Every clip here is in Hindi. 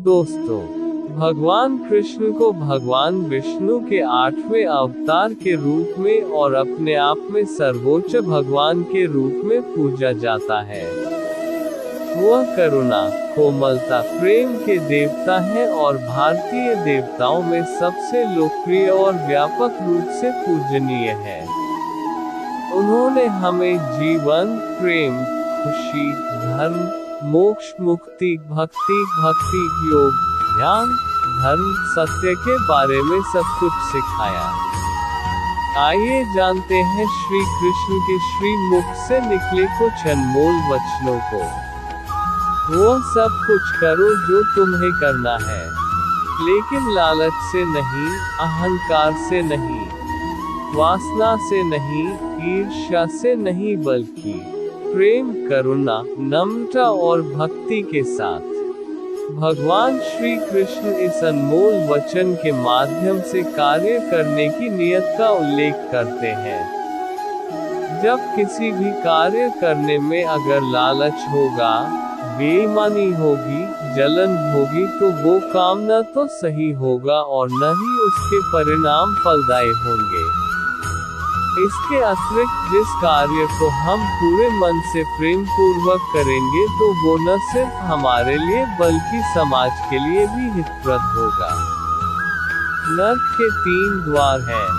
दोस्तों, भगवान कृष्ण को भगवान विष्णु के 8वें अवतार के रूप में और अपने आप में सर्वोच्च भगवान के रूप में पूजा जाता है। वह करुणा, कोमलता, प्रेम के देवता हैं और भारतीय देवताओं में सबसे लोकप्रिय और व्यापक रूप से पूजनीय है। उन्होंने हमें जीवन, प्रेम, खुशी, धर्म, मोक्ष, मुक्ति, भक्ति योग, ध्यान, धर्म, सत्य के बारे में सब कुछ सिखाया। आइए जानते हैं श्री कृष्ण के श्री मुख से निकले कुछ अनमोल वचनों को। वो सब कुछ करो जो तुम्हें करना है, लेकिन लालच से नहीं, अहंकार से नहीं, वासना से नहीं, ईर्ष्या से नहीं, बल्कि प्रेम, करुणा, नम्रता और भक्ति के साथ। भगवान श्री कृष्ण इस अनमोल वचन के माध्यम से कार्य करने की नियत का उल्लेख करते हैं। जब किसी भी कार्य करने में अगर लालच होगा, बेईमानी होगी, जलन होगी, तो वो काम न तो सही होगा और न ही उसके परिणाम फलदायी होंगे। इसके अतिरिक्त जिस कार्य को हम पूरे मन से प्रेम पूर्वक करेंगे तो वो न सिर्फ हमारे लिए बल्कि समाज के लिए भी हितप्रद होगा। नर्क के 3 द्वार हैं,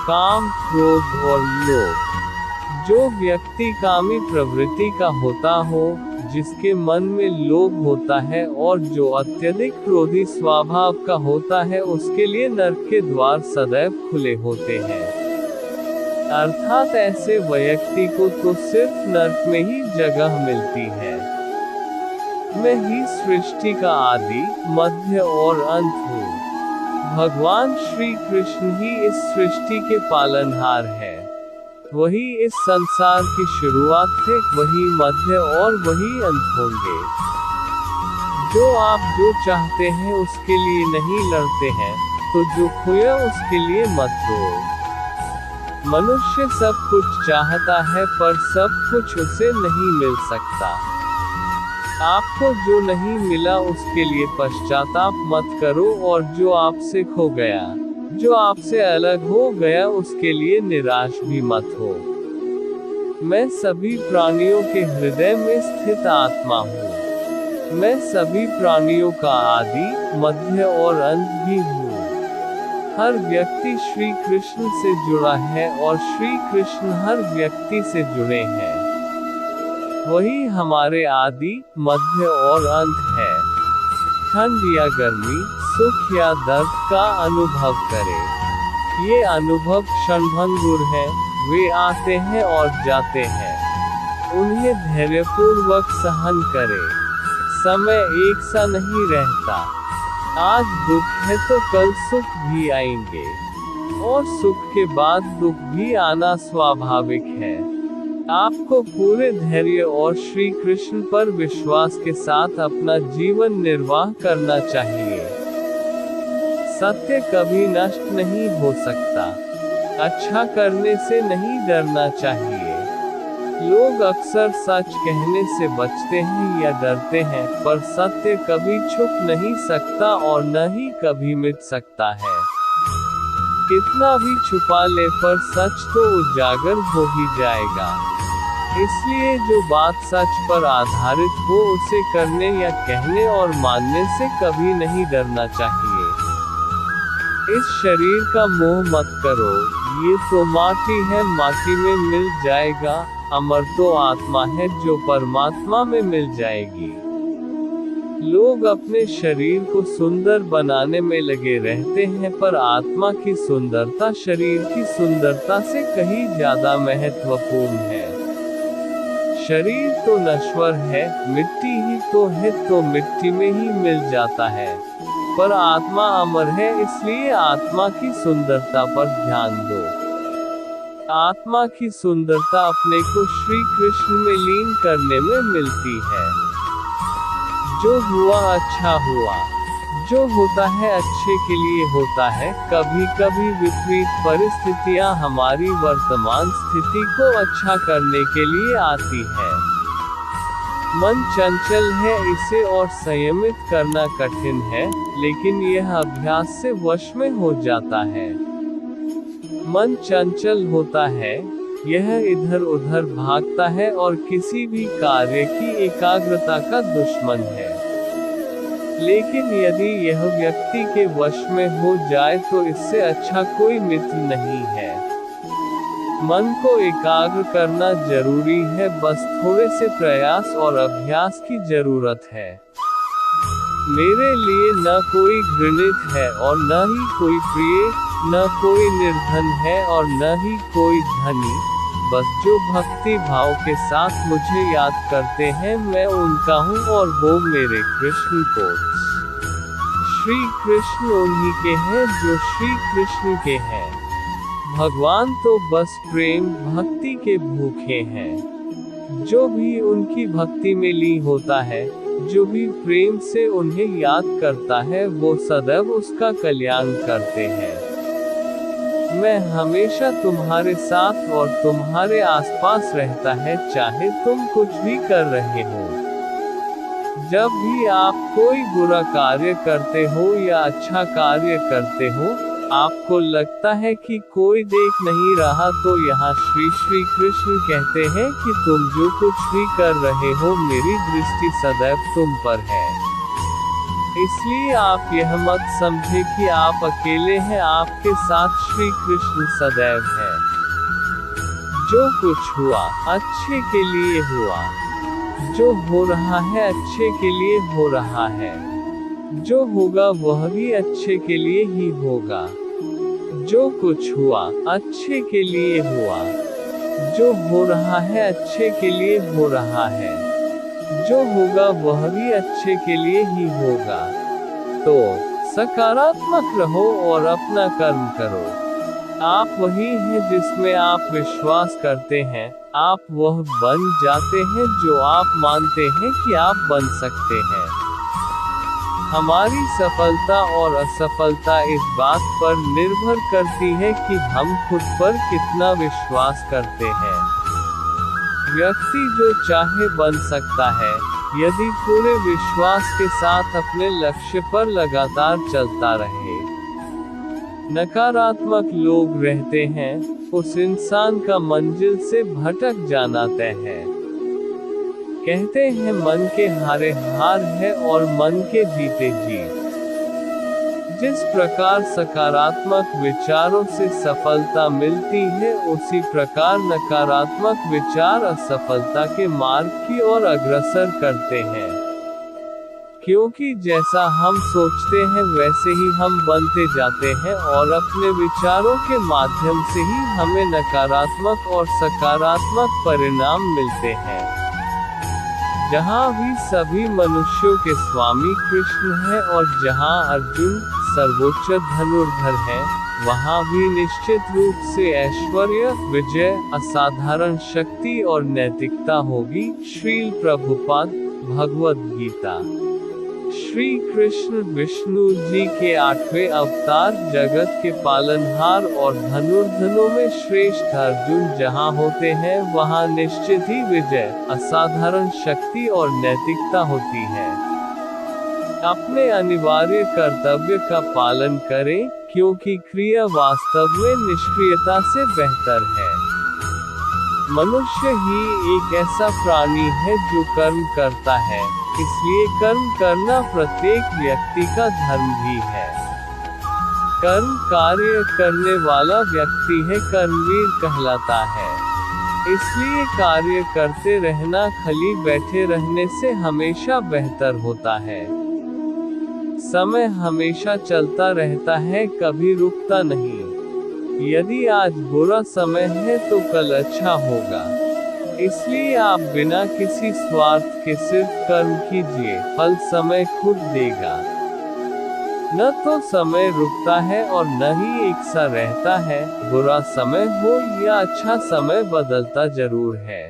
काम, क्रोध और लोभ। जो व्यक्ति कामी प्रवृत्ति का होता हो, जिसके मन में लोभ होता है और जो अत्यधिक क्रोधी स्वभाव का होता है, उसके लिए नर्क के द्वार सदैव खुले होते हैं। अर्थात ऐसे व्यक्ति को तो सिर्फ नर्क में ही जगह मिलती है। मैं ही सृष्टि का आदि, मध्य और अंत हूँ। भगवान श्री कृष्ण ही इस सृष्टि के पालनहार है। वही इस संसार की शुरुआत थे, वही मध्य और वही अंत होंगे। जो आप जो चाहते हैं उसके लिए नहीं लड़ते हैं, तो जो खोया उसके लिए मत दो। मनुष्य सब कुछ चाहता है पर सब कुछ उसे नहीं मिल सकता। आपको जो नहीं मिला उसके लिए पश्चाताप मत करो और जो आपसे खो गया, जो आपसे अलग हो गया, उसके लिए निराश भी मत हो। मैं सभी प्राणियों के हृदय में स्थित आत्मा हूँ। मैं सभी प्राणियों का आदि, मध्य और अंत भी हूँ। हर व्यक्ति श्री कृष्ण से जुड़ा है और श्री कृष्ण हर व्यक्ति से जुड़े हैं। वही हमारे आदि, मध्य और अंत है। ठंड या गर्मी, सुख या दर्द का अनुभव करें। ये अनुभव क्षणभंगुर है, वे आते हैं और जाते हैं। उन्हें धैर्यपूर्वक सहन करें। समय एक सा नहीं रहता। आज दुख है तो कल सुख भी आएंगे, और सुख के बाद दुख भी आना स्वाभाविक है। आपको पूरे धैर्य और श्री कृष्ण पर विश्वास के साथ अपना जीवन निर्वाह करना चाहिए। सत्य कभी नष्ट नहीं हो सकता। अच्छा करने से नहीं डरना चाहिए। लोग अक्सर सच कहने से बचते हैं या डरते हैं, पर सत्य कभी छुप नहीं सकता और न ही कभी मिट सकता है। कितना भी छुपा ले पर सच तो उजागर हो ही जाएगा। इसलिए जो बात सच पर आधारित हो उसे करने या कहने और मानने से कभी नहीं डरना चाहिए। इस शरीर का मोह मत करो, ये तो माटी है, माटी में मिल जाएगा। अमर तो आत्मा है जो परमात्मा में मिल जाएगी। लोग अपने शरीर को सुंदर बनाने में लगे रहते हैं, पर आत्मा की सुंदरता शरीर की सुंदरता से कहीं ज्यादा महत्वपूर्ण है। शरीर तो नश्वर है, मिट्टी ही तो है, तो मिट्टी में ही मिल जाता है, पर आत्मा अमर है, इसलिए आत्मा की सुंदरता पर ध्यान दो। आत्मा की सुंदरता अपने को श्री कृष्ण में लीन करने में मिलती है। जो हुआ अच्छा हुआ, जो होता है अच्छे के लिए होता है। कभी कभी विपरीत परिस्थितियां हमारी वर्तमान स्थिति को अच्छा करने के लिए आती है। मन चंचल है, इसे और संयमित करना कठिन है, लेकिन यह अभ्यास से वश में हो जाता है। मन चंचल होता है, यह इधर उधर भागता है और किसी भी कार्य की एकाग्रता का दुश्मन है। लेकिन यदि यह व्यक्ति के वश में हो जाए तो इससे अच्छा कोई मित्र नहीं है। मन को एकाग्र करना जरूरी है, बस थोड़े से प्रयास और अभ्यास की जरूरत है। मेरे लिए न कोई घृणित है और न ही कोई प्रिय, न कोई निर्धन है और न ही कोई धनी, बस जो भक्ति भाव के साथ मुझे याद करते हैं मैं उनका हूँ और वो मेरे कृष्ण को। श्री कृष्ण उन्हीं के हैं जो श्री कृष्ण के हैं। भगवान तो बस प्रेम भक्ति के भूखे हैं। जो भी उनकी भक्ति में लीन होता है, जो भी प्रेम से उन्हें याद करता है, वो सदैव उसका कल्याण करते हैं। मैं हमेशा तुम्हारे साथ और तुम्हारे आसपास रहता है, चाहे तुम कुछ भी कर रहे हो। जब भी आप कोई बुरा कार्य करते हो या अच्छा कार्य करते हो, आपको लगता है कि कोई देख नहीं रहा, तो यहाँ श्री श्री कृष्ण कहते हैं कि तुम जो कुछ भी कर रहे हो, मेरी दृष्टि सदैव तुम पर है। इसलिए आप यह मत समझे कि आप अकेले हैं, आपके साथ श्री कृष्ण सदैव है। जो कुछ हुआ अच्छे के लिए हुआ, जो हो रहा है अच्छे के लिए हो रहा है, जो होगा वह भी अच्छे के लिए ही होगा। जो कुछ हुआ अच्छे के लिए हुआ, जो हो रहा है अच्छे के लिए हो रहा है, जो होगा वह भी अच्छे के लिए ही होगा। तो सकारात्मक रहो और अपना कर्म करो। आप वही हैं जिसमें आप विश्वास करते हैं, आप वह बन जाते हैं जो आप मानते हैं कि आप बन सकते हैं। हमारी सफलता और असफलता इस बात पर निर्भर करती है कि हम खुद पर कितना विश्वास करते हैं। व्यक्ति जो चाहे बन सकता है, यदि पूरे विश्वास के साथ अपने लक्ष्य पर लगातार चलता रहे। नकारात्मक लोग रहते हैं, उस इंसान का मंजिल से भटक जाना तय है। कहते हैं मन के हारे हार है और मन के जीते जीत। जिस प्रकार सकारात्मक विचारों से सफलता मिलती है, उसी प्रकार नकारात्मक विचार असफलता के मार्ग की ओर अग्रसर करते हैं। क्योंकि जैसा हम सोचते हैं वैसे ही हम बनते जाते हैं और अपने विचारों के माध्यम से ही हमें नकारात्मक और सकारात्मक परिणाम मिलते हैं। जहाँ भी सभी मनुष्यों के स्वामी कृष्ण हैं और जहाँ अर्जुन सर्वोच्च धनुर्धर है, वहाँ भी निश्चित रूप से ऐश्वर्य, विजय, असाधारण शक्ति और नैतिकता होगी। श्रील प्रभुपाद भगवद गीता। श्री कृष्ण विष्णु जी के 8वें अवतार, जगत के पालनहार और धनुर्धनों में श्रेष्ठ अर्जुन जहाँ होते हैं, वहाँ निश्चित ही विजय, असाधारण शक्ति और नैतिकता होती है। अपने अनिवार्य कर्तव्य का पालन करें, क्योंकि क्रिया वास्तव में निष्क्रियता से बेहतर है। मनुष्य ही एक ऐसा प्राणी है जो कर्म करता है, इसलिए कर्म करना प्रत्येक व्यक्ति का धर्म भी है। कर्म कार्य करने वाला व्यक्ति है कर्मवीर कहलाता है। इसलिए कार्य करते रहना खाली बैठे रहने से हमेशा बेहतर होता है। समय हमेशा चलता रहता है, कभी रुकता नहीं। यदि आज बुरा समय है तो कल अच्छा होगा। इसलिए आप बिना किसी स्वार्थ के सिर्फ कर्म कीजिए, फल समय खुद देगा। न तो समय रुकता है और न ही एक सा रहता है। बुरा समय हो या अच्छा समय बदलता जरूर है।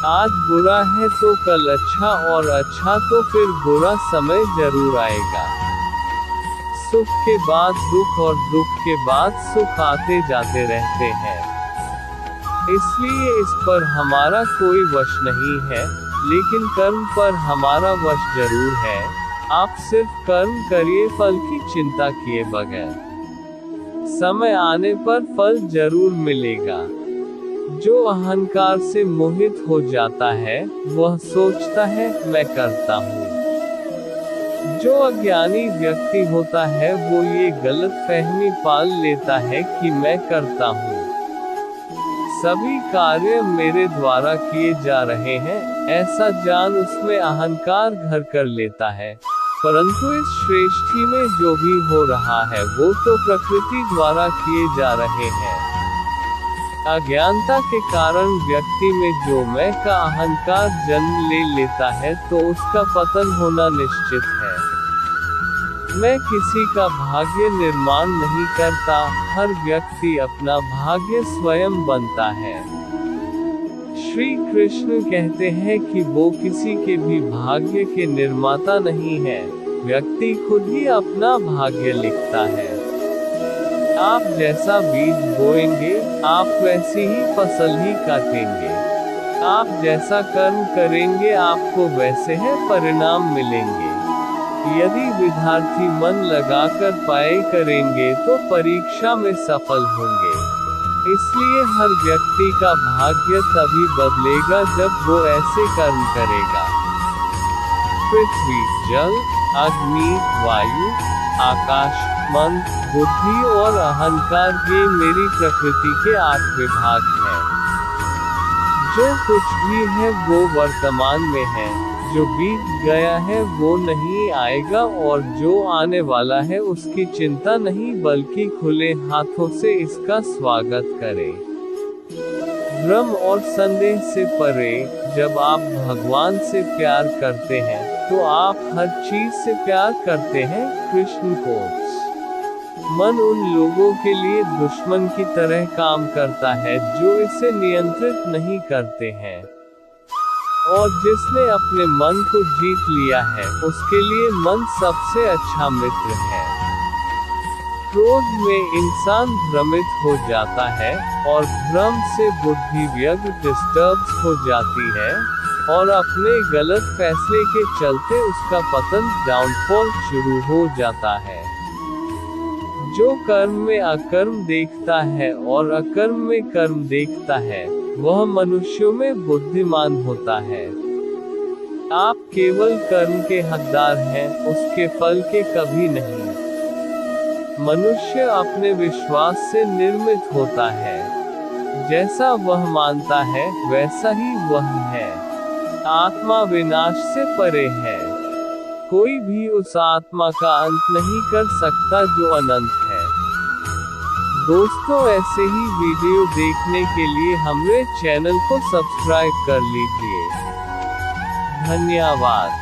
आज बुरा है तो कल अच्छा, और अच्छा तो फिर बुरा समय जरूर आएगा। सुख के बाद दुख और दुख के बाद सुख आते जाते रहते हैं। इसलिए इस पर हमारा कोई वश नहीं है। लेकिन कर्म पर हमारा वश जरूर है। आप सिर्फ कर्म करिए, फल की चिंता किए बगैर। समय आने पर फल जरूर मिलेगा। जो अहंकार से मोहित हो जाता है, वह सोचता है मैं करता हूँ। जो अज्ञानी व्यक्ति होता है वो ये गलत फहमी पाल लेता है कि मैं करता हूँ, सभी कार्य मेरे द्वारा किए जा रहे हैं, ऐसा जान उसमें अहंकार घर कर लेता है। परंतु इस सृष्टि में जो भी हो रहा है वो तो प्रकृति द्वारा किए जा रहे हैं। अज्ञानता के कारण व्यक्ति में जो मैं का अहंकार जन्म ले लेता है तो उसका पतन होना निश्चित है। मैं किसी का भाग्य निर्माण नहीं करता, हर व्यक्ति अपना भाग्य स्वयं बनता है। श्री कृष्ण कहते हैं कि वो किसी के भी भाग्य के निर्माता नहीं है, व्यक्ति खुद ही अपना भाग्य लिखता है। आप जैसा बीज बोएंगे, आप वैसी ही फसल ही काटेंगे। आप जैसा कर्म करेंगे, आपको वैसे है परिणाम मिलेंगे। यदि विद्यार्थी मन लगाकर पढ़ाई करेंगे तो परीक्षा में सफल होंगे। इसलिए हर व्यक्ति का भाग्य तभी बदलेगा जब वो ऐसे कर्म करेगा। पृथ्वी, जल, अग्नि, वायु, आकाश, मन, बुद्धि और अहंकार ये मेरी प्रकृति के 8 विभाग हैं। जो कुछ भी है वो वर्तमान में है, जो बीत गया है वो नहीं आएगा, और जो आने वाला है उसकी चिंता नहीं बल्कि खुले हाथों से इसका स्वागत करें। भ्रम और संदेह से परे, जब आप भगवान से प्यार करते हैं तो आप हर चीज से प्यार करते हैं। कृष्ण को मन उन लोगों के लिए दुश्मन की तरह काम करता है जो इसे नियंत्रित नहीं करते हैं, और जिसने अपने मन को जीत लिया है उसके लिए मन सबसे अच्छा मित्र है। क्रोध में इंसान भ्रमित हो जाता है, और भ्रम से बुद्धि व्यग्र डिस्टर्ब हो जाती है, और अपने गलत फैसले के चलते उसका पतन डाउनफॉल शुरू हो जाता है। जो कर्म में अकर्म देखता है और अकर्म में कर्म देखता है, वह मनुष्यों में बुद्धिमान होता है। आप केवल कर्म के हकदार हैं, उसके फल के कभी नहीं। मनुष्य अपने विश्वास से निर्मित होता है। जैसा वह मानता है वैसा ही वह है। आत्मा विनाश से परे है। कोई भी उस आत्मा का अंत नहीं कर सकता जो अनंत है। दोस्तों, ऐसे ही वीडियो देखने के लिए हमारे चैनल को सब्सक्राइब कर लीजिए। धन्यवाद।